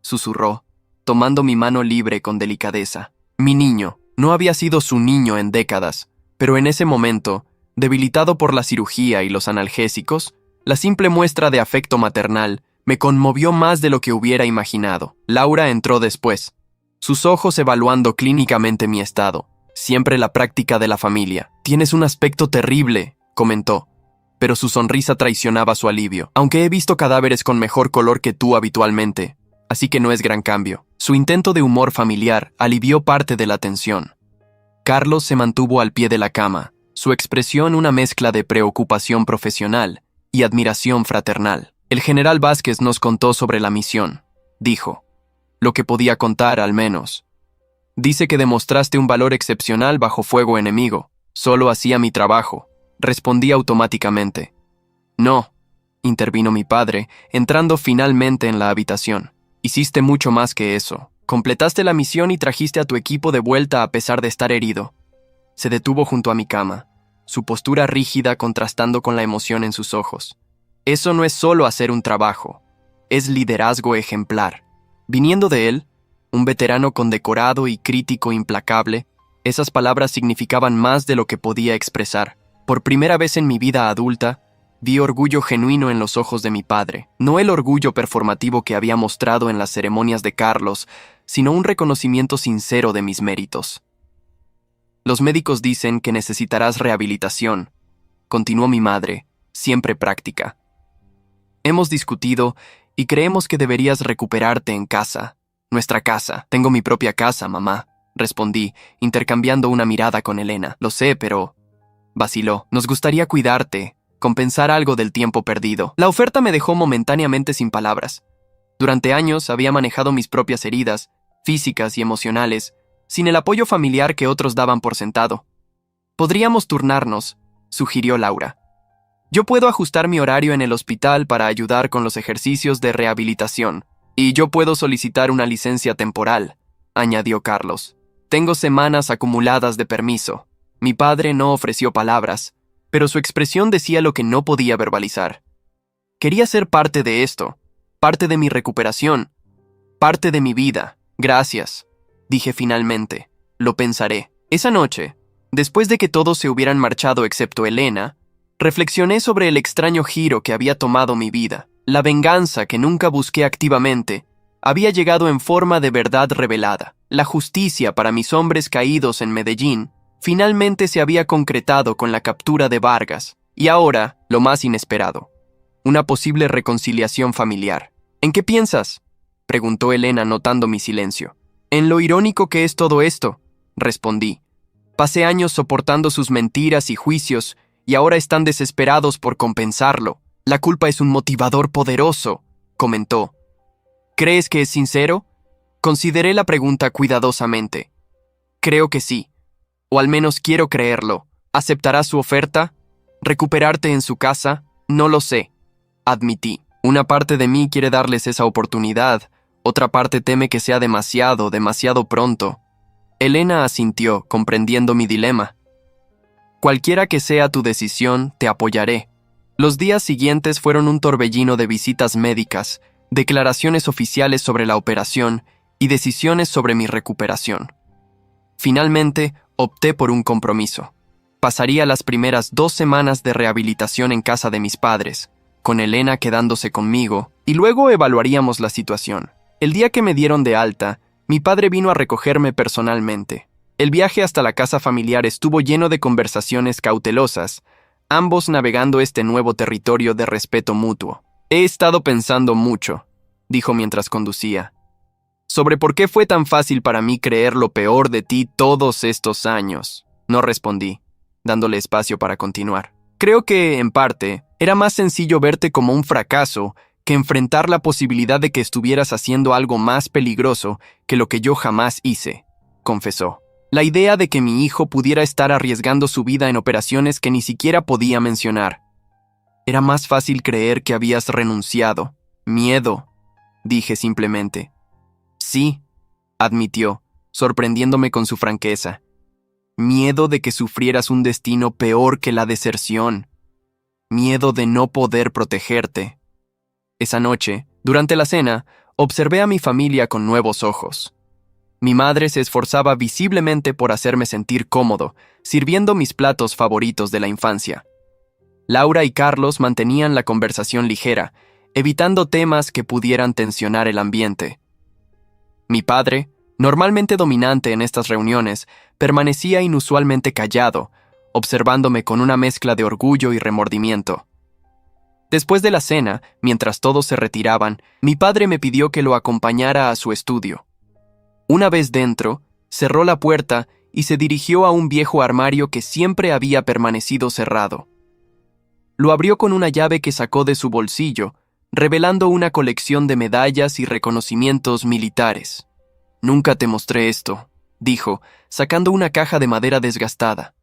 susurró, tomando mi mano libre con delicadeza. Mi niño. No había sido su niño en décadas, pero en ese momento, debilitado por la cirugía y los analgésicos, la simple muestra de afecto maternal me conmovió más de lo que hubiera imaginado. Laura entró después, sus ojos evaluando clínicamente mi estado. Siempre la práctica de la familia. «Tienes un aspecto terrible», comentó, pero su sonrisa traicionaba su alivio. «Aunque he visto cadáveres con mejor color que tú habitualmente, así que no es gran cambio». Su intento de humor familiar alivió parte de la tensión. Carlos se mantuvo al pie de la cama, su expresión una mezcla de preocupación profesional y admiración fraternal. «El general Vázquez nos contó sobre la misión», dijo. «Lo que podía contar, al menos. Dice que demostraste un valor excepcional bajo fuego enemigo. Solo hacía mi trabajo», respondí automáticamente. «No», intervino mi padre, entrando finalmente en la habitación. «Hiciste mucho más que eso. Completaste la misión y trajiste a tu equipo de vuelta a pesar de estar herido». Se detuvo junto a mi cama, su postura rígida contrastando con la emoción en sus ojos. «Eso no es solo hacer un trabajo, es liderazgo ejemplar». Viniendo de él, un veterano condecorado y crítico implacable, esas palabras significaban más de lo que podía expresar. Por primera vez en mi vida adulta, Vi orgullo genuino en los ojos de mi padre, no el orgullo performativo que había mostrado en las ceremonias de Carlos, sino un reconocimiento sincero de mis méritos. Los médicos dicen que necesitarás rehabilitación, continuó mi madre, siempre práctica. Hemos discutido y creemos que deberías recuperarte en casa. Nuestra casa. Tengo mi propia casa, mamá, respondí, intercambiando una mirada con Elena. Lo sé, pero... vaciló. Nos gustaría cuidarte, compensar algo del tiempo perdido. La oferta me dejó momentáneamente sin palabras. Durante años había manejado mis propias heridas, físicas y emocionales, sin el apoyo familiar que otros daban por sentado. Podríamos turnarnos, sugirió Laura. Yo puedo ajustar mi horario en el hospital para ayudar con los ejercicios de rehabilitación, y yo puedo solicitar una licencia temporal, añadió Carlos. Tengo semanas acumuladas de permiso. Mi padre no ofreció palabras, pero su expresión decía lo que no podía verbalizar. Quería ser parte de esto, parte de mi recuperación, parte de mi vida. Gracias, dije finalmente. Lo pensaré. Esa noche, después de que todos se hubieran marchado excepto Elena, reflexioné sobre el extraño giro que había tomado mi vida. La venganza que nunca busqué activamente había llegado en forma de verdad revelada. La justicia para mis hombres caídos en Medellín finalmente se había concretado con la captura de Vargas. Y ahora, lo más inesperado, una posible reconciliación familiar. ¿En qué piensas?, preguntó Elena notando mi silencio. En lo irónico que es todo esto, respondí. Pasé años soportando sus mentiras y juicios y ahora están desesperados por compensarlo. La culpa es un motivador poderoso, comentó. ¿Crees que es sincero? Consideré la pregunta cuidadosamente. Creo que sí, o al menos quiero creerlo. ¿Aceptarás su oferta? ¿Recuperarte en su casa? No lo sé, admití. Una parte de mí quiere darles esa oportunidad, otra parte teme que sea demasiado pronto. Elena asintió, comprendiendo mi dilema. Cualquiera que sea tu decisión, te apoyaré. Los días siguientes fueron un torbellino de visitas médicas, declaraciones oficiales sobre la operación y decisiones sobre mi recuperación. Finalmente, opté por un compromiso. Pasaría las primeras 2 semanas de rehabilitación en casa de mis padres, con Elena quedándose conmigo, y luego evaluaríamos la situación. El día que me dieron de alta, mi padre vino a recogerme personalmente. El viaje hasta la casa familiar estuvo lleno de conversaciones cautelosas, ambos navegando este nuevo territorio de respeto mutuo. He estado pensando mucho, dijo mientras conducía, sobre por qué fue tan fácil para mí creer lo peor de ti todos estos años. No respondí, dándole espacio para continuar. Creo que, en parte, era más sencillo verte como un fracaso que enfrentar la posibilidad de que estuvieras haciendo algo más peligroso que lo que yo jamás hice, confesó. La idea de que mi hijo pudiera estar arriesgando su vida en operaciones que ni siquiera podía mencionar. Era más fácil creer que habías renunciado. Miedo, dije simplemente. Sí, admitió, sorprendiéndome con su franqueza. Miedo de que sufrieras un destino peor que la deserción. Miedo de no poder protegerte. Esa noche, durante la cena, observé a mi familia con nuevos ojos. Mi madre se esforzaba visiblemente por hacerme sentir cómodo, sirviendo mis platos favoritos de la infancia. Laura y Carlos mantenían la conversación ligera, evitando temas que pudieran tensionar el ambiente. Mi padre, normalmente dominante en estas reuniones, permanecía inusualmente callado, observándome con una mezcla de orgullo y remordimiento. Después de la cena, mientras todos se retiraban, mi padre me pidió que lo acompañara a su estudio. Una vez dentro, cerró la puerta y se dirigió a un viejo armario que siempre había permanecido cerrado. Lo abrió con una llave que sacó de su bolsillo, revelando una colección de medallas y reconocimientos militares. «Nunca te mostré esto», dijo, sacando una caja de madera desgastada.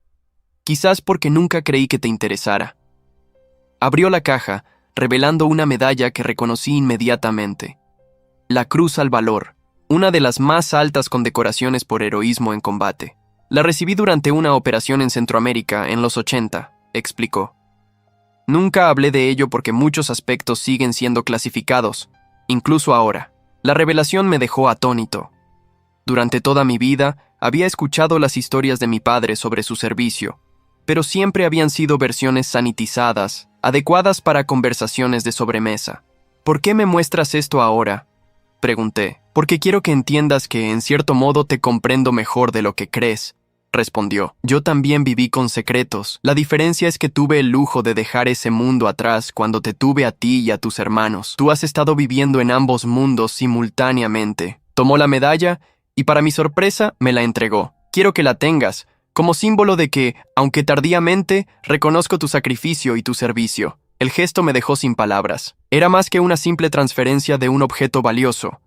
«Quizás porque nunca creí que te interesara». Abrió la caja, revelando una medalla que reconocí inmediatamente. La Cruz al Valor, una de las más altas condecoraciones por heroísmo en combate. La recibí durante una operación en Centroamérica en los 80, explicó. Nunca hablé de ello porque muchos aspectos siguen siendo clasificados, incluso ahora. La revelación me dejó atónito. Durante toda mi vida había escuchado las historias de mi padre sobre su servicio, pero siempre habían sido versiones sanitizadas, adecuadas para conversaciones de sobremesa. ¿Por qué me muestras esto ahora?, pregunté. Porque quiero que entiendas que en cierto modo te comprendo mejor de lo que crees, respondió. Yo también viví con secretos. La diferencia es que tuve el lujo de dejar ese mundo atrás cuando te tuve a ti y a tus hermanos. Tú has estado viviendo en ambos mundos simultáneamente. Tomó la medalla y, para mi sorpresa, me la entregó. Quiero que la tengas, como símbolo de que, aunque tardíamente, reconozco tu sacrificio y tu servicio. El gesto me dejó sin palabras. Era más que una simple transferencia de un objeto valioso.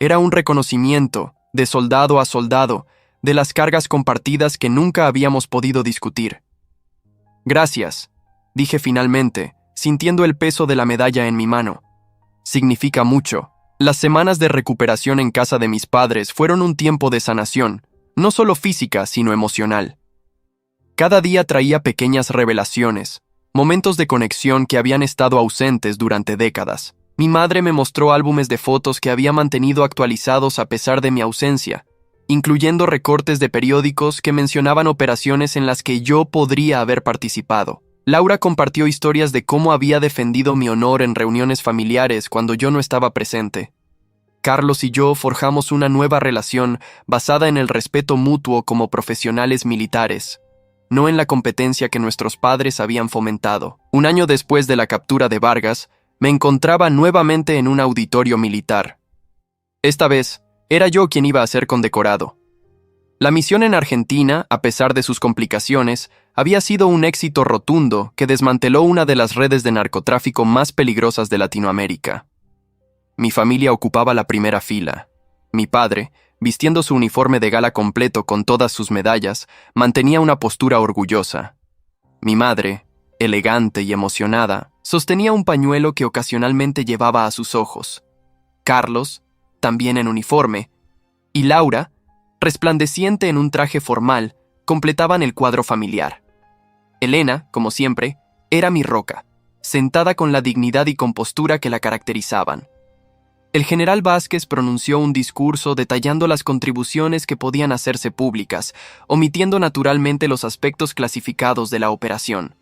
Era un reconocimiento, de soldado a soldado, de las cargas compartidas que nunca habíamos podido discutir. Gracias, dije finalmente, sintiendo el peso de la medalla en mi mano. Significa mucho. Las semanas de recuperación en casa de mis padres fueron un tiempo de sanación, no solo física, sino emocional. Cada día traía pequeñas revelaciones, momentos de conexión que habían estado ausentes durante décadas. Mi madre me mostró álbumes de fotos que había mantenido actualizados a pesar de mi ausencia, incluyendo recortes de periódicos que mencionaban operaciones en las que yo podría haber participado. Laura compartió historias de cómo había defendido mi honor en reuniones familiares cuando yo no estaba presente. Carlos y yo forjamos una nueva relación basada en el respeto mutuo como profesionales militares, no en la competencia que nuestros padres habían fomentado. Un año después de la captura de Vargas, me encontraba nuevamente en un auditorio militar. Esta vez, era yo quien iba a ser condecorado. La misión en Argentina, a pesar de sus complicaciones, había sido un éxito rotundo que desmanteló una de las redes de narcotráfico más peligrosas de Latinoamérica. Mi familia ocupaba la primera fila. Mi padre, vistiendo su uniforme de gala completo con todas sus medallas, mantenía una postura orgullosa. Mi madre, elegante y emocionada, sostenía un pañuelo que ocasionalmente llevaba a sus ojos. Carlos, también en uniforme, y Laura, resplandeciente en un traje formal, completaban el cuadro familiar. Elena, como siempre, era mi roca, sentada con la dignidad y compostura que la caracterizaban. El general Vázquez pronunció un discurso detallando las contribuciones que podían hacerse públicas, omitiendo naturalmente los aspectos clasificados de la operación.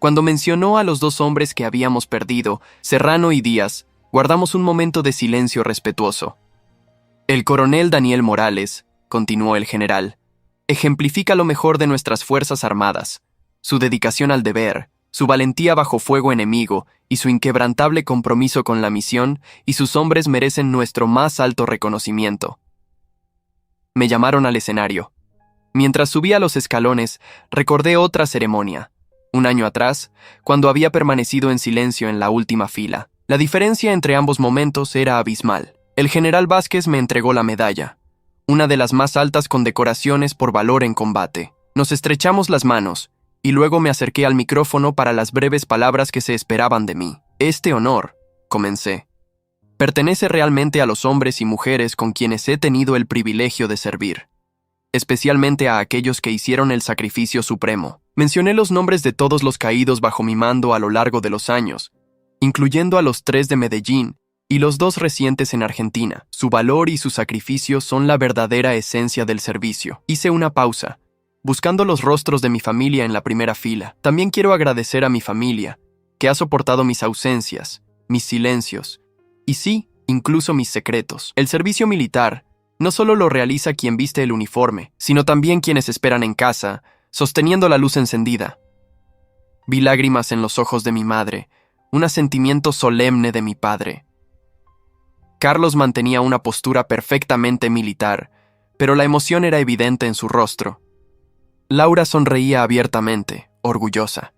Cuando mencionó a los dos hombres que habíamos perdido, Serrano y Díaz, guardamos un momento de silencio respetuoso. El coronel Daniel Morales, continuó el general, ejemplifica lo mejor de nuestras Fuerzas Armadas, su dedicación al deber, su valentía bajo fuego enemigo y su inquebrantable compromiso con la misión, y sus hombres merecen nuestro más alto reconocimiento. Me llamaron al escenario. Mientras subía los escalones, recordé otra ceremonia. Un año atrás, cuando había permanecido en silencio en la última fila. La diferencia entre ambos momentos era abismal. El general Vázquez me entregó la medalla, una de las más altas condecoraciones por valor en combate. Nos estrechamos las manos, y luego me acerqué al micrófono para las breves palabras que se esperaban de mí. Este honor, comencé, pertenece realmente a los hombres y mujeres con quienes he tenido el privilegio de servir, especialmente a aquellos que hicieron el sacrificio supremo. Mencioné los nombres de todos los caídos bajo mi mando a lo largo de los años, incluyendo a los 3 de Medellín y los 2 recientes en Argentina. Su valor y su sacrificio son la verdadera esencia del servicio. Hice una pausa, buscando los rostros de mi familia en la primera fila. También quiero agradecer a mi familia, que ha soportado mis ausencias, mis silencios, y sí, incluso mis secretos. El servicio militar no solo lo realiza quien viste el uniforme, sino también quienes esperan en casa, sosteniendo la luz encendida. Vi lágrimas en los ojos de mi madre, un asentimiento solemne de mi padre. Carlos mantenía una postura perfectamente militar, pero la emoción era evidente en su rostro. Laura sonreía abiertamente, orgullosa.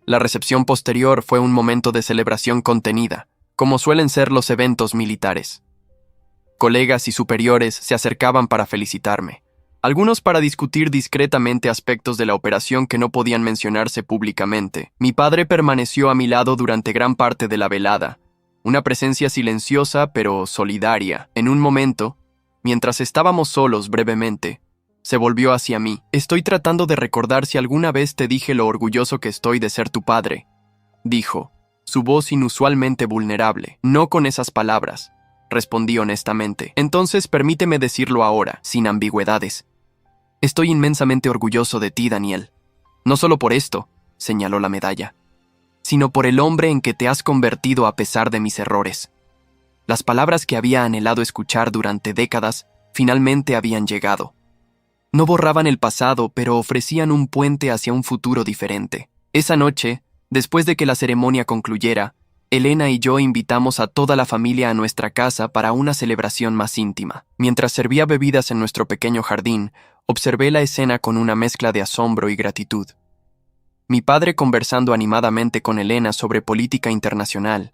La recepción posterior fue un momento de celebración contenida, como suelen ser los eventos militares. Colegas y superiores se acercaban para felicitarme, algunos para discutir discretamente aspectos de la operación que no podían mencionarse públicamente. Mi padre permaneció a mi lado durante gran parte de la velada, una presencia silenciosa pero solidaria. En un momento, mientras estábamos solos brevemente, se volvió hacia mí. Estoy tratando de recordar si alguna vez te dije lo orgulloso que estoy de ser tu padre, dijo, su voz inusualmente vulnerable. No con esas palabras, respondí honestamente. Entonces permíteme decirlo ahora, sin ambigüedades. Estoy inmensamente orgulloso de ti, Daniel. No solo por esto, señaló la medalla, sino por el hombre en que te has convertido a pesar de mis errores. Las palabras que había anhelado escuchar durante décadas finalmente habían llegado. No borraban el pasado, pero ofrecían un puente hacia un futuro diferente. Esa noche, después de que la ceremonia concluyera, Elena y yo invitamos a toda la familia a nuestra casa para una celebración más íntima. Mientras servía bebidas en nuestro pequeño jardín, observé la escena con una mezcla de asombro y gratitud. Mi padre conversando animadamente con Elena sobre política internacional.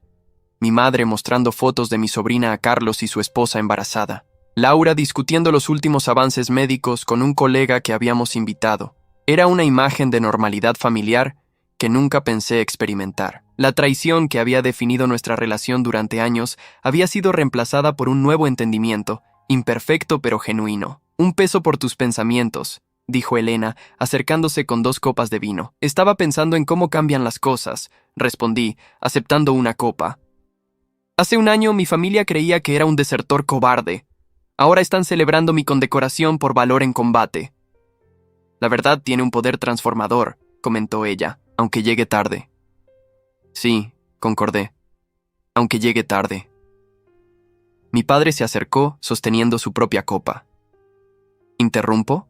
Mi madre mostrando fotos de mi sobrina a Carlos y su esposa embarazada. Laura discutiendo los últimos avances médicos con un colega que habíamos invitado. Era una imagen de normalidad familiar que nunca pensé experimentar. La traición que había definido nuestra relación durante años había sido reemplazada por un nuevo entendimiento, imperfecto pero genuino. Un peso por tus pensamientos, dijo Elena, acercándose con 2 copas de vino. Estaba pensando en cómo cambian las cosas, respondí, aceptando una copa. Hace un año mi familia creía que era un desertor cobarde. Ahora están celebrando mi condecoración por valor en combate. La verdad tiene un poder transformador, comentó ella, aunque llegue tarde. Sí, concordé, aunque llegue tarde. Mi padre se acercó, sosteniendo su propia copa. ¿Interrumpo?,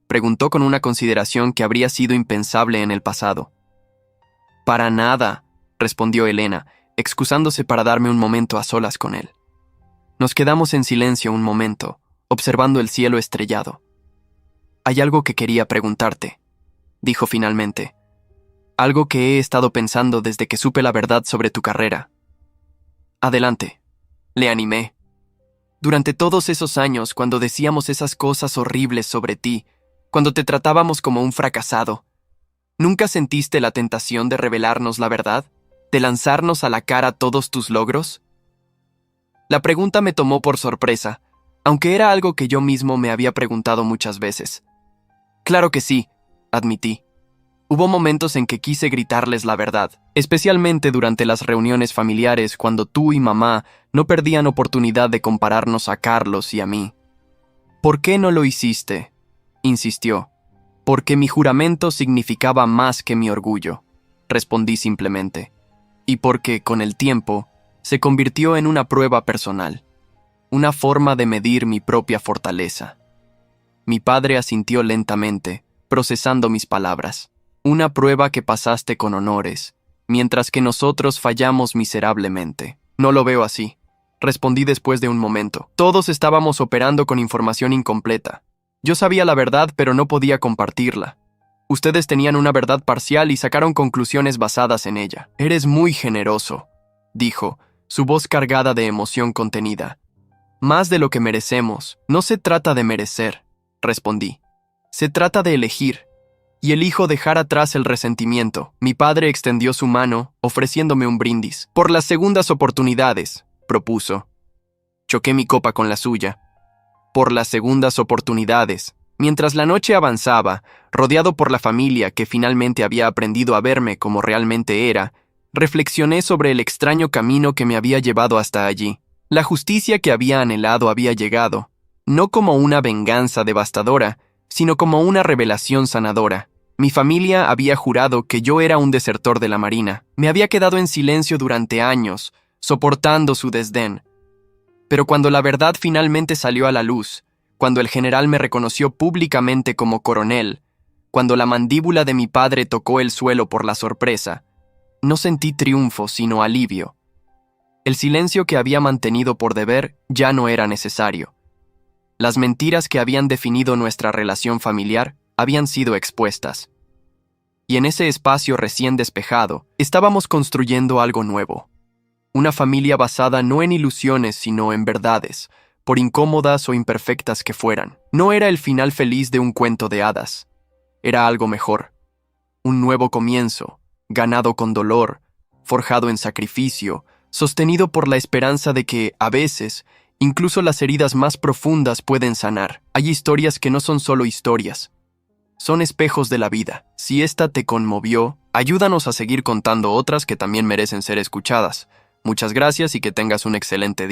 preguntó con una consideración que habría sido impensable en el pasado. Para nada, respondió Elena, excusándose para darme un momento a solas con él. Nos quedamos en silencio un momento, observando el cielo estrellado. Hay algo que quería preguntarte, dijo finalmente. Algo que he estado pensando desde que supe la verdad sobre tu carrera. Adelante, le animé. Durante todos esos años, cuando decíamos esas cosas horribles sobre ti, cuando te tratábamos como un fracasado, ¿nunca sentiste la tentación de revelarnos la verdad? ¿De lanzarnos a la cara todos tus logros? La pregunta me tomó por sorpresa, aunque era algo que yo mismo me había preguntado muchas veces. Claro que sí, admití. Hubo momentos en que quise gritarles la verdad, especialmente durante las reuniones familiares cuando tú y mamá no perdían oportunidad de compararnos a Carlos y a mí. ¿Por qué no lo hiciste?, insistió. Porque mi juramento significaba más que mi orgullo, respondí simplemente. Y porque, con el tiempo, se convirtió en una prueba personal, una forma de medir mi propia fortaleza. Mi padre asintió lentamente, procesando mis palabras. Una prueba que pasaste con honores, mientras que nosotros fallamos miserablemente. No lo veo así, respondí después de un momento. Todos estábamos operando con información incompleta. Yo sabía la verdad, pero no podía compartirla. Ustedes tenían una verdad parcial y sacaron conclusiones basadas en ella. Eres muy generoso, dijo, su voz cargada de emoción contenida. Más de lo que merecemos. No se trata de merecer, respondí. Se trata de elegir. Y elijo dejar atrás el resentimiento. Mi padre extendió su mano, ofreciéndome un brindis. Por las segundas oportunidades, propuso. Choqué mi copa con la suya. Por las segundas oportunidades. Mientras la noche avanzaba, rodeado por la familia que finalmente había aprendido a verme como realmente era, reflexioné sobre el extraño camino que me había llevado hasta allí. La justicia que había anhelado había llegado, no como una venganza devastadora, sino como una revelación sanadora. Mi familia había jurado que yo era un desertor de la Marina. Me había quedado en silencio durante años, soportando su desdén. Pero cuando la verdad finalmente salió a la luz, cuando el general me reconoció públicamente como coronel, cuando la mandíbula de mi padre tocó el suelo por la sorpresa, no sentí triunfo, sino alivio. El silencio que había mantenido por deber ya no era necesario. Las mentiras que habían definido nuestra relación familiar habían sido expuestas. Y en ese espacio recién despejado, estábamos construyendo algo nuevo. Una familia basada no en ilusiones, sino en verdades, por incómodas o imperfectas que fueran. No era el final feliz de un cuento de hadas. Era algo mejor. Un nuevo comienzo, ganado con dolor, forjado en sacrificio, sostenido por la esperanza de que, a veces, incluso las heridas más profundas pueden sanar. Hay historias que no son solo historias. Son espejos de la vida. Si esta te conmovió, ayúdanos a seguir contando otras que también merecen ser escuchadas. Muchas gracias y que tengas un excelente día.